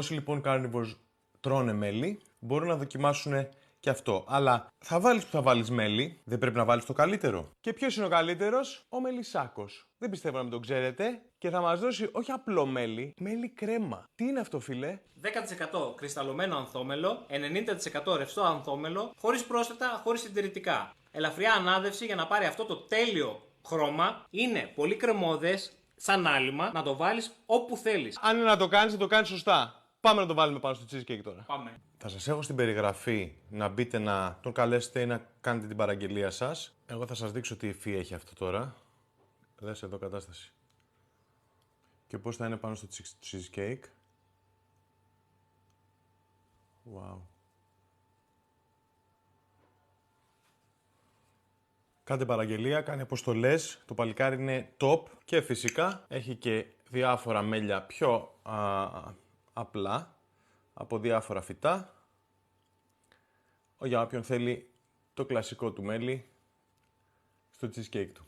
Όσοι λοιπόν carnivores τρώνε μέλι, μπορούν να δοκιμάσουν και αυτό. Αλλά θα βάλεις που θα βάλεις μέλι, δεν πρέπει να βάλεις το καλύτερο. Και ποιος είναι ο καλύτερος? Ο Μελισσάκος. Δεν πιστεύω να μην τον ξέρετε. Και θα μας δώσει όχι απλό μέλι, μέλι κρέμα. Τι είναι αυτό, φίλε? 10% κρυσταλλωμένο ανθόμελο, 90% ρευστό ανθόμελο, χωρίς πρόσθετα, χωρίς συντηρητικά. Ελαφριά ανάδευση για να πάρει αυτό το τέλειο χρώμα. Είναι πολύ κρεμώδες, σαν άλυμα, να το βάλεις όπου θέλεις. Αν είναι να το κάνεις, θα το κάνεις σωστά. Πάμε να το βάλουμε πάνω στο cheesecake τώρα. Πάμε. Θα σας έχω στην περιγραφή να μπείτε να τον καλέσετε ή να κάνετε την παραγγελία σας. Εγώ θα σας δείξω τι υφή έχει αυτό τώρα. Δες εδώ κατάσταση. Και πώς θα είναι πάνω στο cheesecake. Wow. Κάντε παραγγελία, κάνει αποστολές, το παλικάρι είναι top και φυσικά έχει και διάφορα μέλια πιο απλά από διάφορα φυτά. Για όποιον θέλει το κλασικό του μέλι στο cheesecake του.